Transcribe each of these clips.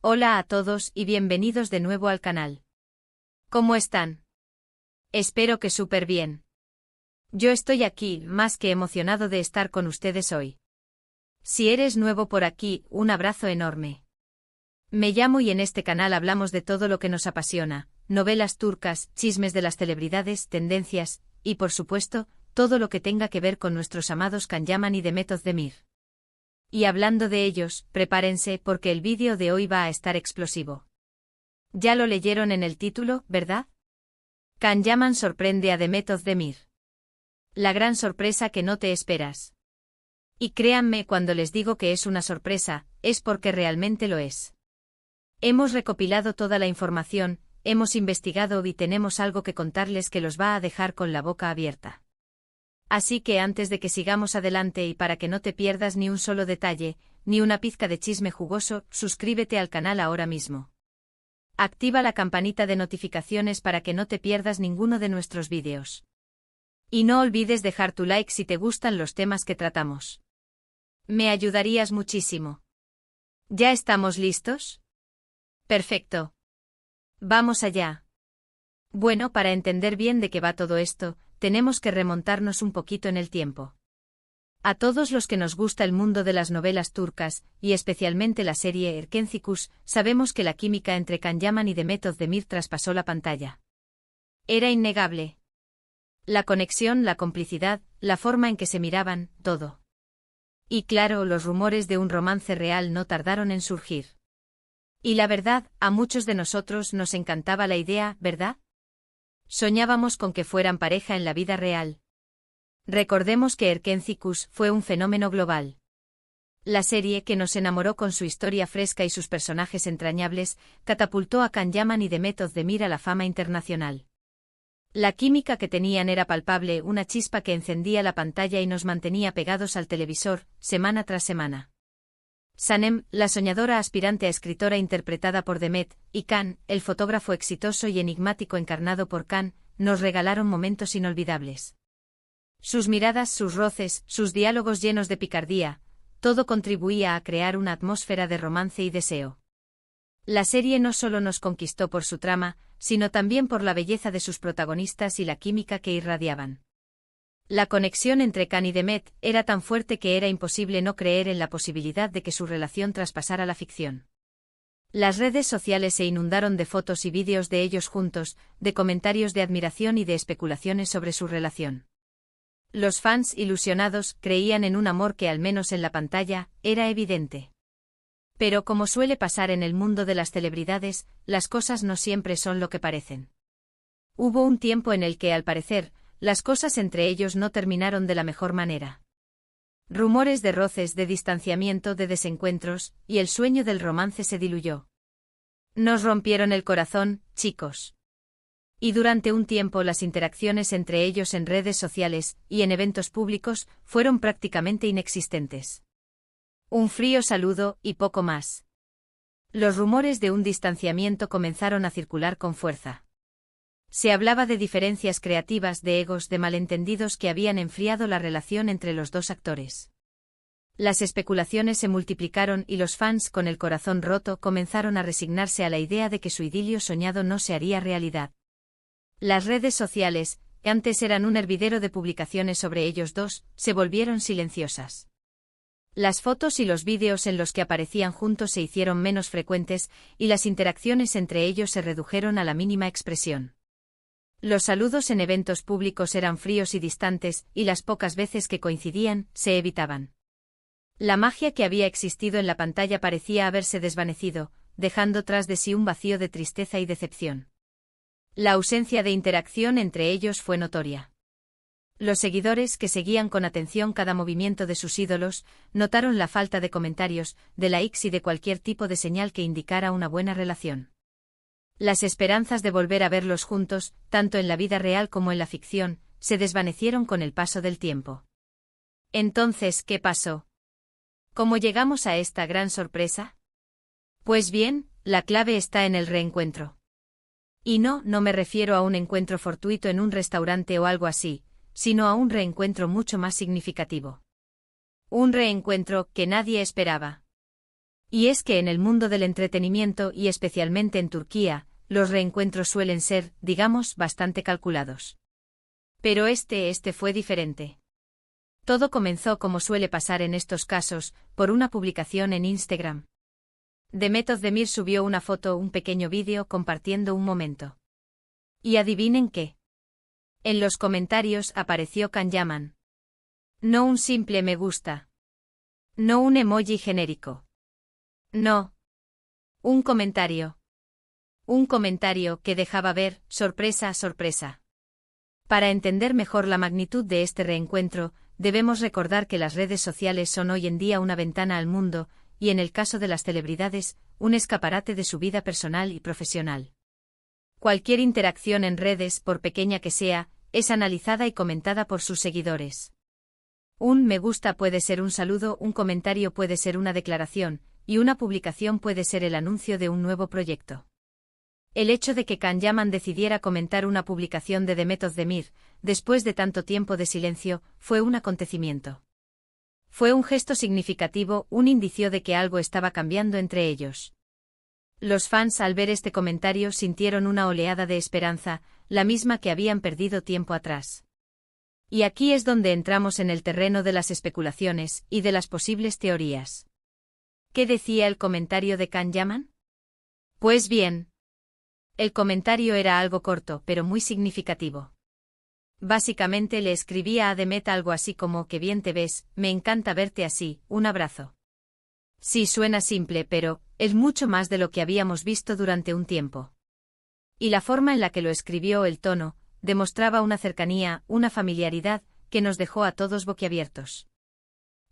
Hola a todos y bienvenidos de nuevo al canal. ¿Cómo están? Espero que súper bien. Yo estoy aquí, más que emocionado de estar con ustedes hoy. Si eres nuevo por aquí, un abrazo enorme. Me llamo y en este canal hablamos de todo lo que nos apasiona, novelas turcas, chismes de las celebridades, tendencias, y por supuesto, todo lo que tenga que ver con nuestros amados Can Yaman y Demet Özdemir. Y hablando de ellos, prepárense porque el vídeo de hoy va a estar explosivo. Ya lo leyeron en el título, ¿verdad? Can Yaman sorprende a Demet Özdemir. La gran sorpresa que no te esperas. Y créanme cuando les digo que es una sorpresa, es porque realmente lo es. Hemos recopilado toda la información, hemos investigado y tenemos algo que contarles que los va a dejar con la boca abierta. Así que antes de que sigamos adelante y para que no te pierdas ni un solo detalle, ni una pizca de chisme jugoso, suscríbete al canal ahora mismo. Activa la campanita de notificaciones para que no te pierdas ninguno de nuestros vídeos. Y no olvides dejar tu like si te gustan los temas que tratamos. Me ayudarías muchísimo. ¿Ya estamos listos? Perfecto. Vamos allá. Bueno, para entender bien de qué va todo esto, tenemos que remontarnos un poquito en el tiempo. A todos los que nos gusta el mundo de las novelas turcas, y especialmente la serie Erkencikus, sabemos que la química entre Can Yaman y Demet Özdemir traspasó la pantalla. Era innegable. La conexión, la complicidad, la forma en que se miraban, todo. Y claro, los rumores de un romance real no tardaron en surgir. Y la verdad, a muchos de nosotros nos encantaba la idea, ¿verdad? Soñábamos con que fueran pareja en la vida real. Recordemos que Erkencikus fue un fenómeno global. La serie que nos enamoró con su historia fresca y sus personajes entrañables, catapultó a Can Yaman y Demet Özdemir a la fama internacional. La química que tenían era palpable, una chispa que encendía la pantalla y nos mantenía pegados al televisor, semana tras semana. Sanem, la soñadora aspirante a escritora interpretada por Demet, y Can, el fotógrafo exitoso y enigmático encarnado por Can, nos regalaron momentos inolvidables. Sus miradas, sus roces, sus diálogos llenos de picardía, todo contribuía a crear una atmósfera de romance y deseo. La serie no solo nos conquistó por su trama, sino también por la belleza de sus protagonistas y la química que irradiaban. La conexión entre Can y Demet era tan fuerte que era imposible no creer en la posibilidad de que su relación traspasara la ficción. Las redes sociales se inundaron de fotos y vídeos de ellos juntos, de comentarios de admiración y de especulaciones sobre su relación. Los fans ilusionados creían en un amor que al menos en la pantalla, era evidente. Pero como suele pasar en el mundo de las celebridades, las cosas no siempre son lo que parecen. Hubo un tiempo en el que, al parecer, las cosas entre ellos no terminaron de la mejor manera. Rumores de roces, de distanciamiento, de desencuentros, y el sueño del romance se diluyó. Nos rompieron el corazón, chicos. Y durante un tiempo las interacciones entre ellos en redes sociales y en eventos públicos fueron prácticamente inexistentes. Un frío saludo y poco más. Los rumores de un distanciamiento comenzaron a circular con fuerza. Se hablaba de diferencias creativas, de egos, de malentendidos que habían enfriado la relación entre los dos actores. Las especulaciones se multiplicaron y los fans, con el corazón roto, comenzaron a resignarse a la idea de que su idilio soñado no se haría realidad. Las redes sociales, que antes eran un hervidero de publicaciones sobre ellos dos, se volvieron silenciosas. Las fotos y los vídeos en los que aparecían juntos se hicieron menos frecuentes y las interacciones entre ellos se redujeron a la mínima expresión. Los saludos en eventos públicos eran fríos y distantes, y las pocas veces que coincidían, se evitaban. La magia que había existido en la pantalla parecía haberse desvanecido, dejando tras de sí un vacío de tristeza y decepción. La ausencia de interacción entre ellos fue notoria. Los seguidores, que seguían con atención cada movimiento de sus ídolos, notaron la falta de comentarios, de likes y de cualquier tipo de señal que indicara una buena relación. Las esperanzas de volver a verlos juntos, tanto en la vida real como en la ficción, se desvanecieron con el paso del tiempo. Entonces, ¿qué pasó? ¿Cómo llegamos a esta gran sorpresa? Pues bien, la clave está en el reencuentro. Y no me refiero a un encuentro fortuito en un restaurante o algo así, sino a un reencuentro mucho más significativo. Un reencuentro que nadie esperaba. Y es que en el mundo del entretenimiento y especialmente en Turquía, los reencuentros suelen ser, digamos, bastante calculados. Pero este fue diferente. Todo comenzó como suele pasar en estos casos, por una publicación en Instagram. Demet Özdemir subió una foto, un pequeño vídeo compartiendo un momento. ¿Y adivinen qué? En los comentarios apareció Can Yaman. No un simple me gusta. No un emoji genérico. No. Un comentario. Un comentario que dejaba ver, sorpresa, sorpresa. Para entender mejor la magnitud de este reencuentro, debemos recordar que las redes sociales son hoy en día una ventana al mundo, y en el caso de las celebridades, un escaparate de su vida personal y profesional. Cualquier interacción en redes, por pequeña que sea, es analizada y comentada por sus seguidores. Un me gusta puede ser un saludo, un comentario puede ser una declaración, y una publicación puede ser el anuncio de un nuevo proyecto. El hecho de que Can Yaman decidiera comentar una publicación de Demet Özdemir, después de tanto tiempo de silencio, fue un acontecimiento. Fue un gesto significativo, un indicio de que algo estaba cambiando entre ellos. Los fans al ver este comentario sintieron una oleada de esperanza, la misma que habían perdido tiempo atrás. Y aquí es donde entramos en el terreno de las especulaciones y de las posibles teorías. ¿Qué decía el comentario de Can Yaman? Pues bien. El comentario era algo corto, pero muy significativo. Básicamente le escribía a Demet algo así como: qué bien te ves, me encanta verte así, un abrazo. Sí, suena simple, pero es mucho más de lo que habíamos visto durante un tiempo. Y la forma en la que lo escribió, el tono, demostraba una cercanía, una familiaridad, que nos dejó a todos boquiabiertos.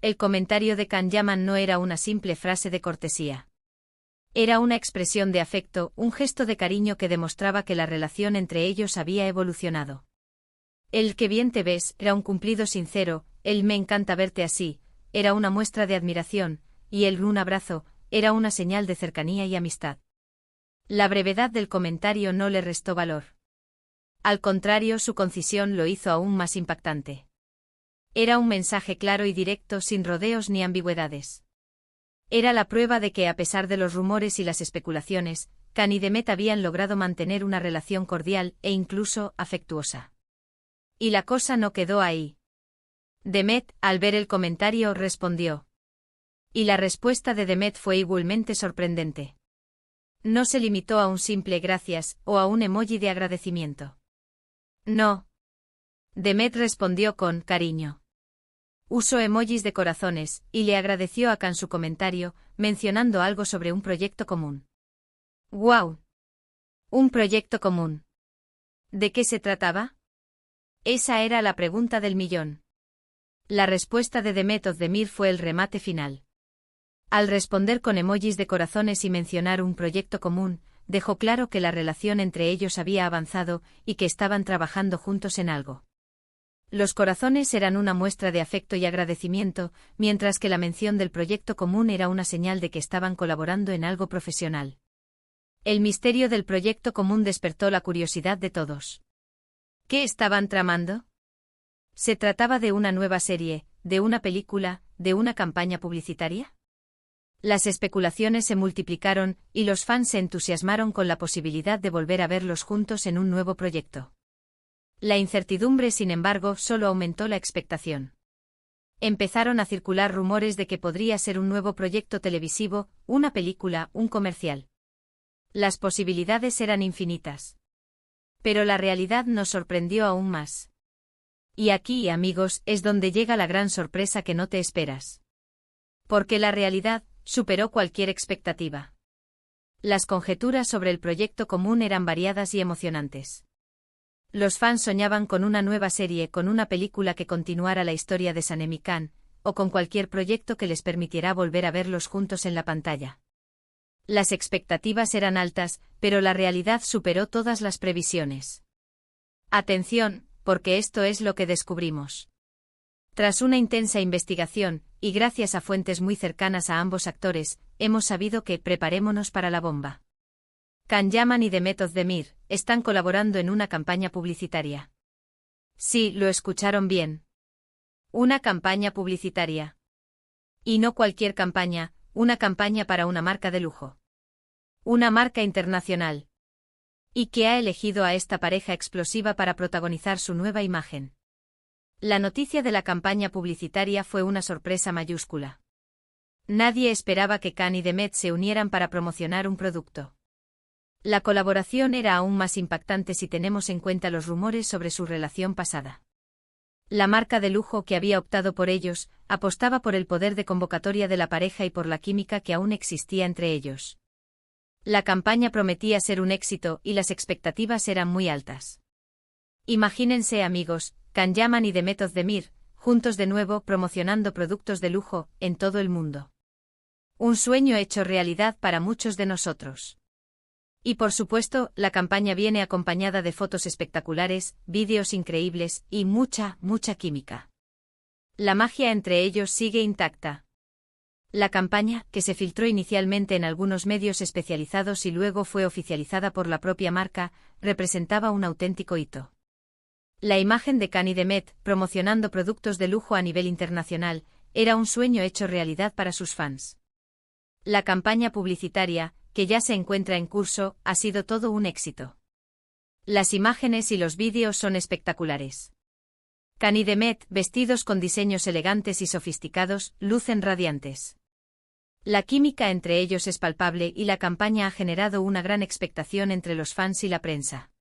El comentario de Can Yaman no era una simple frase de cortesía. Era una expresión de afecto, un gesto de cariño que demostraba que la relación entre ellos había evolucionado. El que bien te ves era un cumplido sincero, el me encanta verte así, era una muestra de admiración, y el un abrazo, era una señal de cercanía y amistad. La brevedad del comentario no le restó valor. Al contrario, su concisión lo hizo aún más impactante. Era un mensaje claro y directo, sin rodeos ni ambigüedades. Era la prueba de que, a pesar de los rumores y las especulaciones, Can y Demet habían logrado mantener una relación cordial e incluso afectuosa. Y la cosa no quedó ahí. Demet, al ver el comentario, respondió. Y la respuesta de Demet fue igualmente sorprendente. No se limitó a un simple gracias o a un emoji de agradecimiento. No. Demet respondió con cariño. Usó emojis de corazones, y le agradeció a Can su comentario, mencionando algo sobre un proyecto común. ¡Guau! ¿Un proyecto común? ¿De qué se trataba? Esa era la pregunta del millón. La respuesta de Demet Özdemir fue el remate final. Al responder con emojis de corazones y mencionar un proyecto común, dejó claro que la relación entre ellos había avanzado y que estaban trabajando juntos en algo. Los corazones eran una muestra de afecto y agradecimiento, mientras que la mención del proyecto común era una señal de que estaban colaborando en algo profesional. El misterio del proyecto común despertó la curiosidad de todos. ¿Qué estaban tramando? ¿Se trataba de una nueva serie, de una película, de una campaña publicitaria? Las especulaciones se multiplicaron, y los fans se entusiasmaron con la posibilidad de volver a verlos juntos en un nuevo proyecto. La incertidumbre, sin embargo, solo aumentó la expectación. Empezaron a circular rumores de que podría ser un nuevo proyecto televisivo, una película, un comercial. Las posibilidades eran infinitas. Pero la realidad nos sorprendió aún más. Y aquí, amigos, es donde llega la gran sorpresa que no te esperas. Porque la realidad superó cualquier expectativa. Las conjeturas sobre el proyecto común eran variadas y emocionantes. Los fans soñaban con una nueva serie, con una película que continuara la historia de Sanem y Can, o con cualquier proyecto que les permitiera volver a verlos juntos en la pantalla. Las expectativas eran altas, pero la realidad superó todas las previsiones. Atención, porque esto es lo que descubrimos. Tras una intensa investigación, y gracias a fuentes muy cercanas a ambos actores, hemos sabido que preparémonos para la bomba. Can Yaman y Demet Özdemir están colaborando en una campaña publicitaria. Sí, lo escucharon bien. Una campaña publicitaria. Y no cualquier campaña, una campaña para una marca de lujo. Una marca internacional. Y que ha elegido a esta pareja explosiva para protagonizar su nueva imagen. La noticia de la campaña publicitaria fue una sorpresa mayúscula. Nadie esperaba que Khan y Demet se unieran para promocionar un producto. La colaboración era aún más impactante si tenemos en cuenta los rumores sobre su relación pasada. La marca de lujo que había optado por ellos, apostaba por el poder de convocatoria de la pareja y por la química que aún existía entre ellos. La campaña prometía ser un éxito y las expectativas eran muy altas. Imagínense, amigos, Can Yaman y Demet Özdemir, juntos de nuevo promocionando productos de lujo en todo el mundo. Un sueño hecho realidad para muchos de nosotros. Y por supuesto, la campaña viene acompañada de fotos espectaculares, vídeos increíbles y mucha química. La magia entre ellos sigue intacta. La campaña, que se filtró inicialmente en algunos medios especializados y luego fue oficializada por la propia marca, representaba un auténtico hito. La imagen de Khan y Demet, promocionando productos de lujo a nivel internacional, era un sueño hecho realidad para sus fans. La campaña publicitaria, que ya se encuentra en curso, ha sido todo un éxito. Las imágenes y los vídeos son espectaculares. Khan y Demet, vestidos con diseños elegantes y sofisticados, lucen radiantes. La química entre ellos es palpable y la campaña ha generado una gran expectación entre los fans y la prensa.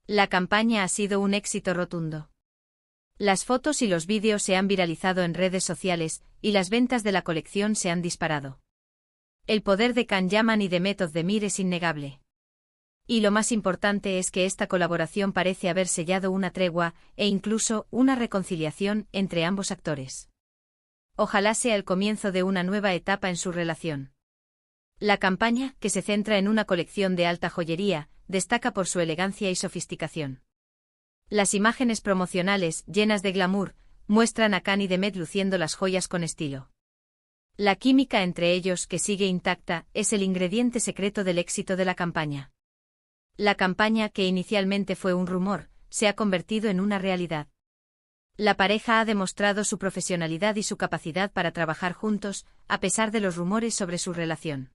La campaña ha sido un éxito rotundo. Las fotos y los vídeos se han viralizado en redes sociales, y las ventas de la colección se han disparado. El poder de Can Yaman y Demet Özdemir es innegable. Y lo más importante es que esta colaboración parece haber sellado una tregua, e incluso una reconciliación, entre ambos actores. Ojalá sea el comienzo de una nueva etapa en su relación. La campaña, que se centra en una colección de alta joyería, destaca por su elegancia y sofisticación. Las imágenes promocionales, llenas de glamour, muestran a Khan y Demet luciendo las joyas con estilo. La química entre ellos, que sigue intacta, es el ingrediente secreto del éxito de la campaña. La campaña, que inicialmente fue un rumor, se ha convertido en una realidad. La pareja ha demostrado su profesionalidad y su capacidad para trabajar juntos, a pesar de los rumores sobre su relación.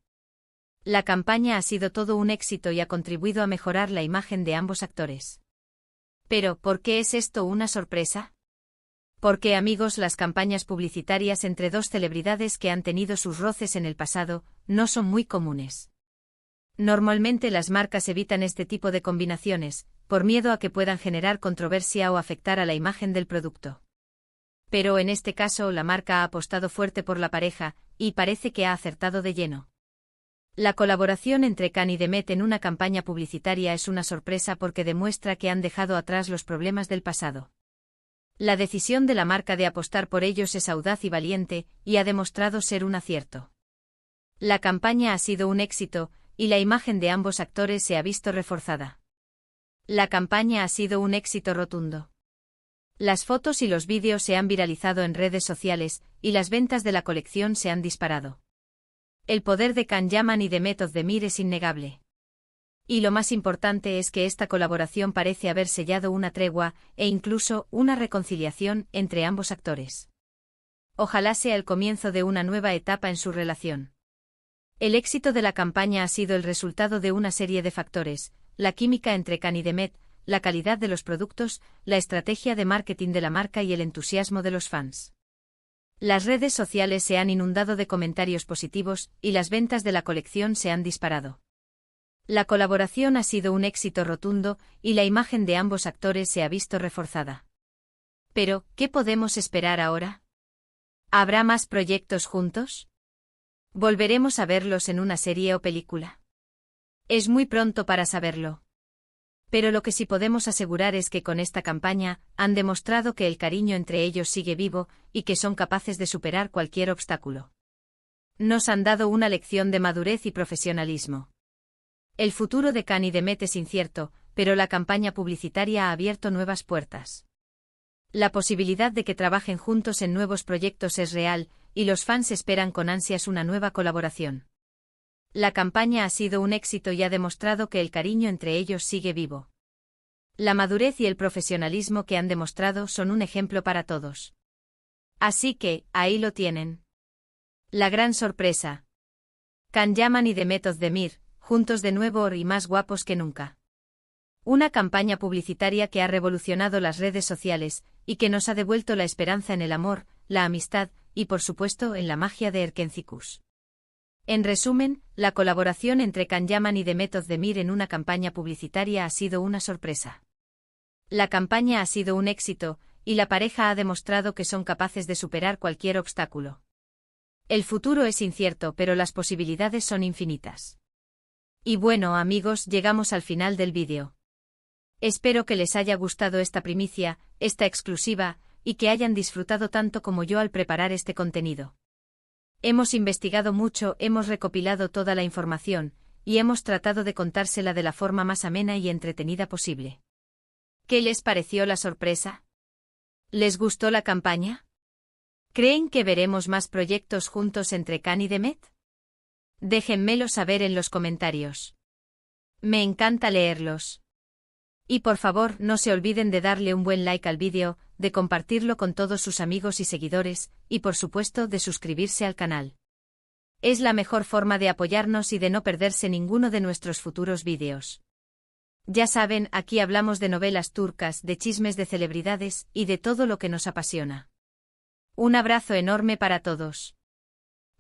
La campaña ha sido todo un éxito y ha contribuido a mejorar la imagen de ambos actores. Pero, ¿por qué es esto una sorpresa? Porque, amigos, las campañas publicitarias entre dos celebridades que han tenido sus roces en el pasado, no son muy comunes. Normalmente las marcas evitan este tipo de combinaciones, por miedo a que puedan generar controversia o afectar a la imagen del producto. Pero en este caso la marca ha apostado fuerte por la pareja, y parece que ha acertado de lleno. La colaboración entre Khan y Demet en una campaña publicitaria es una sorpresa porque demuestra que han dejado atrás los problemas del pasado. La decisión de la marca de apostar por ellos es audaz y valiente, y ha demostrado ser un acierto. La campaña ha sido un éxito, y la imagen de ambos actores se ha visto reforzada. La campaña ha sido un éxito rotundo. Las fotos y los vídeos se han viralizado en redes sociales, y las ventas de la colección se han disparado. El poder de Can Yaman y Demet Özdemir es innegable. Y lo más importante es que esta colaboración parece haber sellado una tregua, e incluso una reconciliación, entre ambos actores. Ojalá sea el comienzo de una nueva etapa en su relación. El éxito de la campaña ha sido el resultado de una serie de factores: la química entre Khan y Demet, la calidad de los productos, la estrategia de marketing de la marca y el entusiasmo de los fans. Las redes sociales se han inundado de comentarios positivos, y las ventas de la colección se han disparado. La colaboración ha sido un éxito rotundo, y la imagen de ambos actores se ha visto reforzada. Pero, ¿qué podemos esperar ahora? ¿Habrá más proyectos juntos? ¿Volveremos a verlos en una serie o película? Es muy pronto para saberlo. Pero lo que sí podemos asegurar es que con esta campaña, han demostrado que el cariño entre ellos sigue vivo, y que son capaces de superar cualquier obstáculo. Nos han dado una lección de madurez y profesionalismo. El futuro de Khan y Demet es incierto, pero la campaña publicitaria ha abierto nuevas puertas. La posibilidad de que trabajen juntos en nuevos proyectos es real, y los fans esperan con ansias una nueva colaboración. La campaña ha sido un éxito y ha demostrado que el cariño entre ellos sigue vivo. La madurez y el profesionalismo que han demostrado son un ejemplo para todos. Así que, ahí lo tienen. La gran sorpresa. Can Yaman y Demet Özdemir, juntos de nuevo y más guapos que nunca. Una campaña publicitaria que ha revolucionado las redes sociales y que nos ha devuelto la esperanza en el amor, la amistad y, por supuesto, en la magia de Erkencikus. En resumen, la colaboración entre Can Yaman y Demet Özdemir en una campaña publicitaria ha sido una sorpresa. La campaña ha sido un éxito, y la pareja ha demostrado que son capaces de superar cualquier obstáculo. El futuro es incierto, pero las posibilidades son infinitas. Y bueno, amigos, llegamos al final del vídeo. Espero que les haya gustado esta primicia, esta exclusiva, y que hayan disfrutado tanto como yo al preparar este contenido. Hemos investigado mucho, hemos recopilado toda la información, y hemos tratado de contársela de la forma más amena y entretenida posible. ¿Qué les pareció la sorpresa? ¿Les gustó la campaña? ¿Creen que veremos más proyectos juntos entre Can y Demet? Déjenmelo saber en los comentarios. Me encanta leerlos. Y por favor, no se olviden de darle un buen like al vídeo, de compartirlo con todos sus amigos y seguidores, y por supuesto de suscribirse al canal. Es la mejor forma de apoyarnos y de no perderse ninguno de nuestros futuros vídeos. Ya saben, aquí hablamos de novelas turcas, de chismes de celebridades, y de todo lo que nos apasiona. Un abrazo enorme para todos.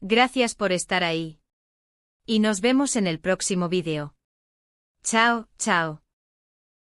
Gracias por estar ahí. Y nos vemos en el próximo vídeo. Chao, chao.